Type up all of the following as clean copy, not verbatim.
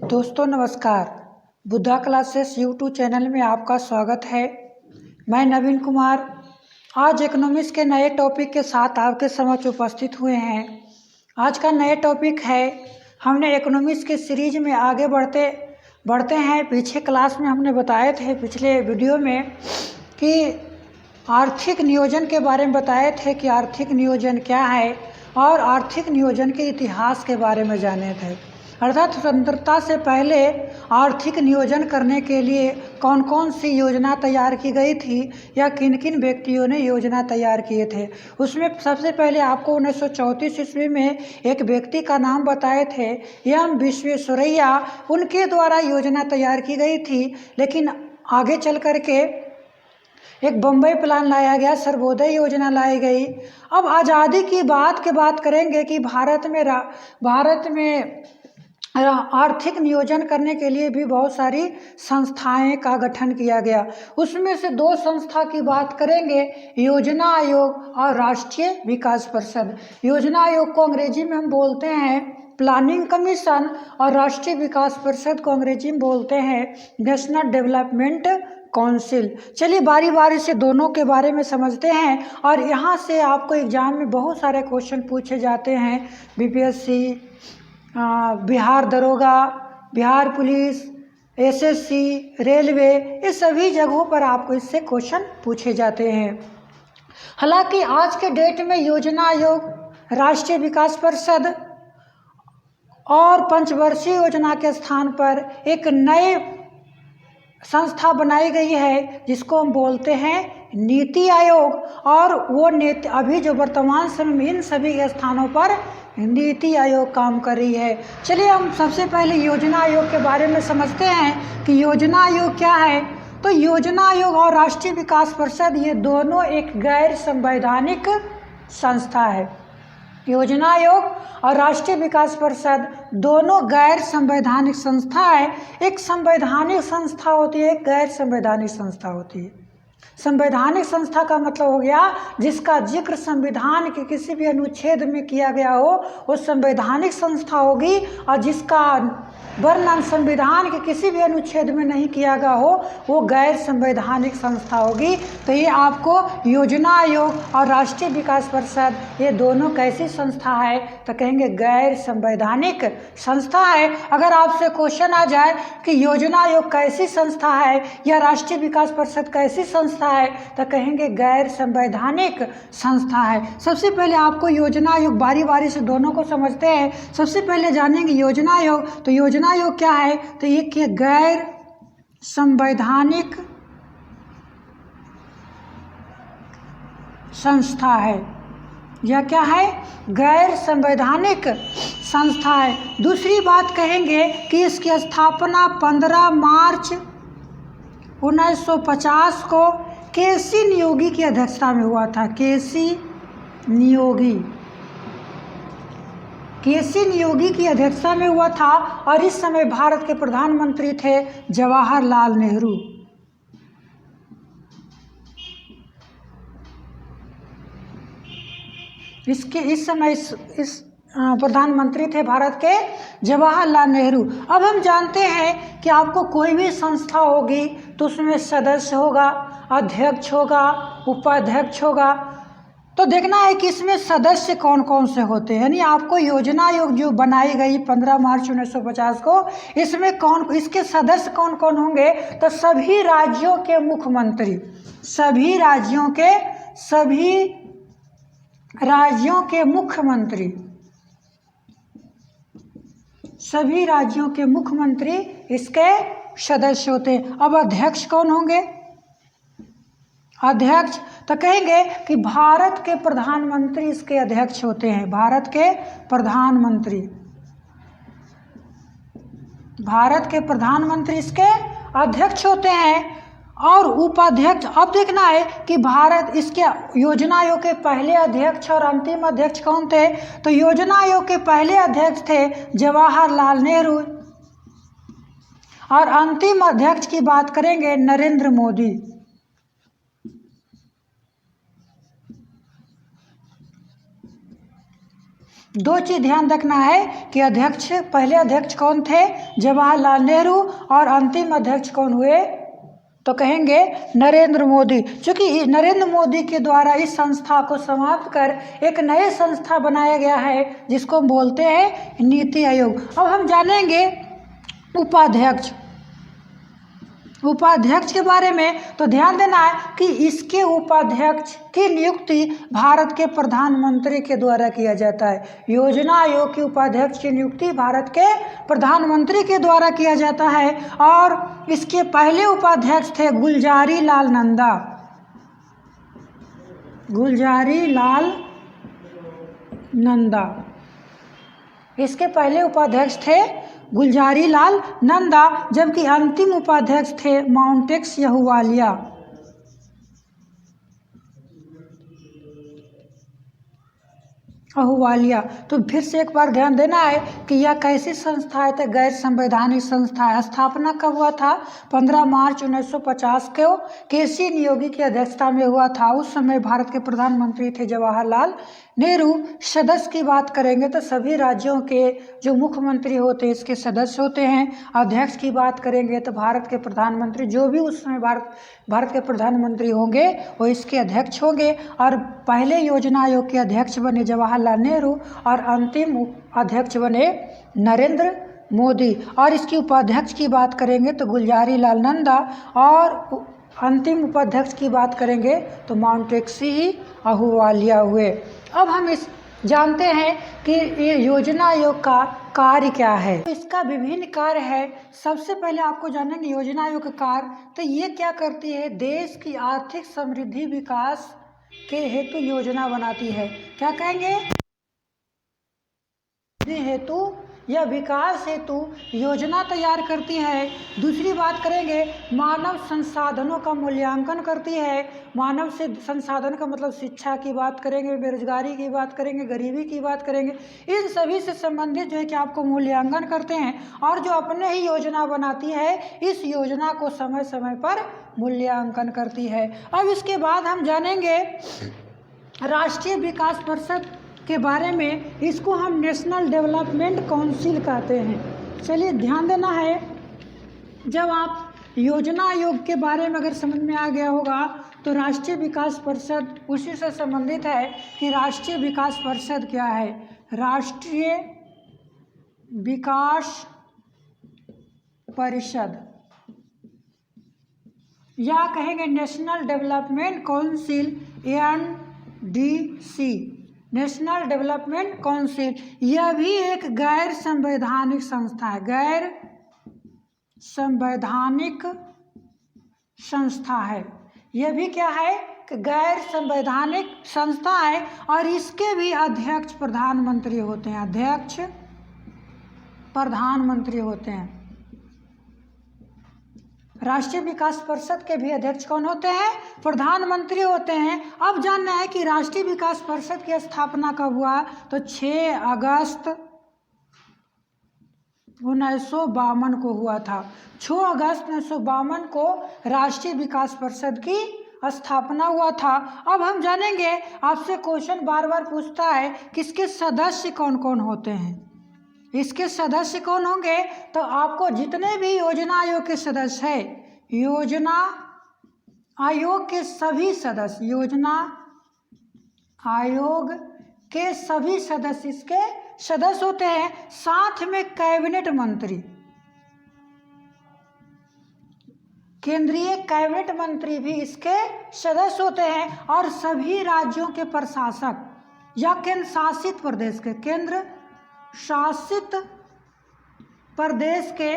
दोस्तों नमस्कार। Buddha classes YouTube channel में आपका स्वागत है। मैं नवीन कुमार आज इकोनॉमिक्स के नए टॉपिक के साथ आपके समक्ष उपस्थित हुए हैं। आज का नया टॉपिक है, हमने इकोनॉमिक्स के सीरीज में आगे बढ़ते हैं। पीछे क्लास में हमने बताए थे, पिछले वीडियो में, कि आर्थिक नियोजन के बारे में बताए थे कि आर्थिक नियोजन क्या है और आर्थिक नियोजन के इतिहास के बारे में जाने थे। अर्थात स्वतंत्रता से पहले आर्थिक नियोजन करने के लिए कौन कौन सी योजना तैयार की गई थी या किन किन व्यक्तियों ने योजना तैयार किए थे। उसमें सबसे पहले आपको 1934 ईस्वी में एक व्यक्ति का नाम बताए थे, एम विश्वेश्वरैया। उनके द्वारा योजना तैयार की गई थी, लेकिन आगे चल कर के एक बम्बई प्लान लाया गया, सर्वोदय योजना लाई गई। अब आज़ादी की बात करेंगे कि भारत में आर्थिक नियोजन करने के लिए भी बहुत सारी संस्थाएं का गठन किया गया। उसमें से दो संस्था की बात करेंगे, योजना आयोग और राष्ट्रीय विकास परिषद। योजना आयोग को अंग्रेजी में हम बोलते हैं प्लानिंग कमीशन और राष्ट्रीय विकास परिषद को अंग्रेजी में बोलते हैं नेशनल डेवलपमेंट काउंसिल। चलिए बारी बारी से दोनों के बारे में समझते हैं। और यहाँ से आपको एग्जाम में बहुत सारे क्वेश्चन पूछे जाते हैं। बीपीएससी, बिहार दरोगा, बिहार पुलिस, एसएससी, रेलवे, इस सभी जगहों पर आपको इससे क्वेश्चन पूछे जाते हैं। हालांकि आज के डेट में योजना आयोग, राष्ट्रीय विकास परिषद और पंचवर्षीय योजना के स्थान पर एक नए संस्था बनाई गई है जिसको हम बोलते हैं नीति आयोग। और वो नीति अभी जो वर्तमान समय में इन सभी स्थानों पर नीति आयोग काम कर रही है। चलिए हम सबसे पहले योजना आयोग के बारे में समझते हैं कि योजना आयोग क्या है। तो योजना आयोग और राष्ट्रीय विकास परिषद ये दोनों एक गैर संवैधानिक संस्था है। योजना आयोग और राष्ट्रीय विकास परिषद दोनों गैर संवैधानिक संस्था है। एक संवैधानिक संस्था होती है, एक गैर संवैधानिक संस्था होती है। संवैधानिक संस्था का मतलब हो गया जिसका जिक्र संविधान के किसी भी अनुच्छेद में किया गया हो, वो संवैधानिक संस्था होगी। और जिसका वर्णन संविधान के किसी भी अनुच्छेद में नहीं किया गया हो, वो गैर संवैधानिक संस्था होगी। तो ये आपको योजना आयोग और राष्ट्रीय विकास परिषद ये दोनों कैसी संस्था है, तो कहेंगे गैर संवैधानिक संस्था है। अगर आपसे क्वेश्चन आ जाए कि योजना आयोग कैसी संस्था है या राष्ट्रीय विकास परिषद कैसी संस्था है, तो कहेंगे गैर संवैधानिक संस्था है। सबसे पहले आपको योजना आयोग, बारी बारी से दोनों को समझते हैं। सबसे पहले जानेंगे योजना आयोग। तो योजना आयोग क्या है, तो ये कि गैर संवैधानिक संस्था है। यह क्या है? गैर संवैधानिक संस्था है। दूसरी बात कहेंगे कि इसकी स्थापना 15 मार्च 1950 को केसी नियोगी की अध्यक्षता में हुआ था। केसी नियोगी की अध्यक्षता में हुआ था। और इस समय भारत के प्रधानमंत्री थे जवाहरलाल नेहरू। इस समय प्रधानमंत्री थे भारत के जवाहरलाल नेहरू। अब हम जानते हैं कि आपको कोई भी संस्था होगी तो उसमें सदस्य होगा, अध्यक्ष होगा, उपाध्यक्ष होगा। तो देखना है कि इसमें सदस्य कौन कौन से होते हैं। यानी आपको योजना आयोग जो बनाई गई 15 मार्च 1950 को, इसमें इसके सदस्य कौन कौन होंगे, तो सभी राज्यों के मुख्यमंत्री, सभी राज्यों के मुख्यमंत्री इसके सदस्य होते हैं। अब अध्यक्ष कौन होंगे? अध्यक्ष तो कहेंगे कि भारत के प्रधानमंत्री इसके अध्यक्ष होते हैं। भारत के प्रधानमंत्री इसके अध्यक्ष होते हैं। और उपाध्यक्ष, अब देखना है कि भारत इसके योजना आयोग के पहले अध्यक्ष और अंतिम अध्यक्ष कौन थे। तो योजना आयोग के पहले अध्यक्ष थे जवाहरलाल नेहरू और अंतिम अध्यक्ष की बात करेंगे नरेंद्र मोदी। दो चीज़ ध्यान रखना है कि अध्यक्ष, पहले अध्यक्ष कौन थे, जवाहरलाल नेहरू, और अंतिम अध्यक्ष कौन हुए, तो कहेंगे नरेंद्र मोदी। क्योंकि नरेंद्र मोदी के द्वारा इस संस्था को समाप्त कर एक नए संस्था बनाया गया है जिसको बोलते हैं नीति आयोग। अब हम जानेंगे उपाध्यक्ष। उपाध्यक्ष के बारे में तो ध्यान देना है कि इसके उपाध्यक्ष की नियुक्ति भारत के प्रधानमंत्री के द्वारा किया जाता है। योजना आयोग के उपाध्यक्ष की नियुक्ति भारत के प्रधानमंत्री के द्वारा किया जाता है। और इसके पहले उपाध्यक्ष थे गुलजारी लाल नंदा। गुलजारी लाल नंदा इसके पहले उपाध्यक्ष थे गुलजारी लाल नंदा, जबकि अंतिम उपाध्यक्ष थे माउंटेक्स अहलूवालिया। तो फिर से एक बार ध्यान देना है कि यह कैसी संस्था है, तो गैर संवैधानिक संस्था है। स्थापना कब हुआ था, 15 मार्च 1950 को केसी नियोगी की अध्यक्षता में हुआ था। उस समय भारत के प्रधानमंत्री थे जवाहरलाल नेहरू। सदस्य की बात करेंगे तो सभी राज्यों के जो मुख्यमंत्री होते हैं इसके सदस्य होते हैं। अध्यक्ष की बात करेंगे तो भारत के प्रधानमंत्री, जो भी उस समय भारत के प्रधानमंत्री होंगे वो इसके अध्यक्ष होंगे। और पहले योजना आयोग के अध्यक्ष बने जवाहरलाल नेहरू और अंतिम अध्यक्ष बने नरेंद्र मोदी। और इसकी उपाध्यक्ष की बात करेंगे तो गुलजारी लाल नंदा, और अंतिम उपाध्यक्ष की बात करेंगे तो माउंटेक्सी अहलूवालिया हुए। अब हम इस जानते हैं कि ये योजना आयोग का कार्य क्या है। तो इसका विभिन्न कार्य है। सबसे पहले आपको जानेंगे योजना आयोग का कार्य। तो ये क्या करती है, देश की आर्थिक समृद्धि विकास के हेतु योजना बनाती है। क्या कहेंगे, हेतु या विकास हेतु योजना तैयार करती है। दूसरी बात करेंगे, मानव संसाधनों का मूल्यांकन करती है। मानव से संसाधन का मतलब शिक्षा की बात करेंगे, बेरोजगारी की बात करेंगे, गरीबी की बात करेंगे। इन सभी से संबंधित जो है कि आपको मूल्यांकन करते हैं। और जो अपने ही योजना बनाती है, इस योजना को समय समय पर मूल्यांकन करती है। अब इसके बाद हम जानेंगे राष्ट्रीय विकास परिषद के बारे में। इसको हम नेशनल डेवलपमेंट काउंसिल कहते हैं। चलिए ध्यान देना है, जब आप योजना आयोग के बारे में अगर समझ में आ गया होगा तो राष्ट्रीय विकास परिषद उसी से संबंधित है कि राष्ट्रीय विकास परिषद क्या है। राष्ट्रीय विकास परिषद या कहेंगे national development council, NDC, national development council. यह भी एक गैर संवैधानिक संस्था है। गैर संवैधानिक संस्था है। यह भी क्या है कि गैर संवैधानिक संस्था है। और इसके भी अध्यक्ष प्रधानमंत्री होते हैं। अध्यक्ष प्रधानमंत्री होते हैं। राष्ट्रीय विकास परिषद के भी अध्यक्ष कौन होते हैं, प्रधानमंत्री होते हैं। अब जानना है कि राष्ट्रीय विकास परिषद की स्थापना कब हुआ, तो 6 अगस्त 1952 को हुआ था। 6 अगस्त 1952 को राष्ट्रीय विकास परिषद की स्थापना हुआ था। अब हम जानेंगे, आपसे क्वेश्चन बार बार पूछता है कि इसके सदस्य कौन कौन होते हैं। इसके सदस्य कौन होंगे, तो आपको जितने भी योजना आयोग के सदस्य हैं, योजना आयोग के सभी सदस्य, योजना आयोग के सभी सदस्य इसके सदस्य होते हैं। साथ में कैबिनेट मंत्री, केंद्रीय कैबिनेट मंत्री भी इसके सदस्य होते हैं। और सभी राज्यों के प्रशासक या केंद्र शासित प्रदेश के, केंद्र शासित प्रदेश के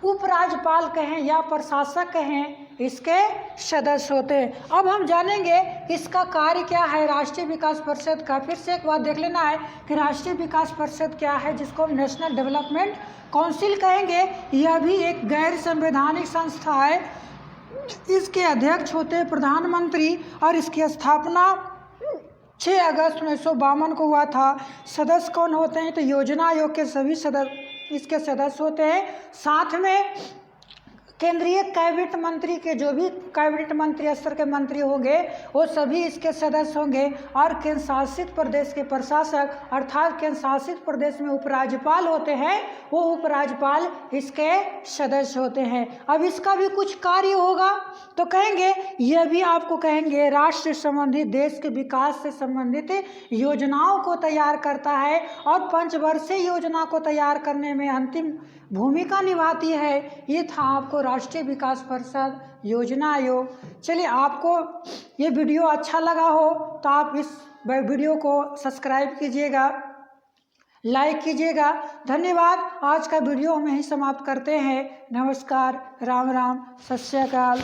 उपराज्यपाल कहें या प्रशासक कहें, इसके सदस्य होते हैं। अब हम जानेंगे इसका कार्य क्या है राष्ट्रीय विकास परिषद का। फिर से एक बात देख लेना है कि राष्ट्रीय विकास परिषद क्या है, जिसको हम नेशनल डेवलपमेंट काउंसिल कहेंगे। यह भी एक गैर संवैधानिक संस्था है। इसके अध्यक्ष होते हैं प्रधानमंत्री और इसकी स्थापना 6 अगस्त 1952 को हुआ था। सदस्य कौन होते हैं, तो योजना आयोग के सभी सदस्य इसके सदस्य होते हैं। साथ में केंद्रीय कैबिनेट मंत्री के जो भी कैबिनेट मंत्री स्तर के मंत्री होंगे वो सभी इसके सदस्य होंगे। और केंद्र शासित प्रदेश के प्रशासक अर्थात केंद्र शासित प्रदेश में उपराज्यपाल होते हैं, वो उपराज्यपाल इसके सदस्य होते हैं। अब इसका भी कुछ कार्य होगा तो कहेंगे, यह भी आपको कहेंगे राष्ट्र संबंधित देश के विकास से संबंधित योजनाओं को तैयार करता है और पंचवर्षीय योजना को तैयार करने में अंतिम भूमिका निभाती है। ये था आपको राष्ट्रीय विकास परिषद योजना आयोग। चलिए, आपको ये वीडियो अच्छा लगा हो तो आप इस वीडियो को सब्सक्राइब कीजिएगा, लाइक कीजिएगा। धन्यवाद। आज का वीडियो हम यहीं समाप्त करते हैं। नमस्कार, राम राम, सत श्री अकाल।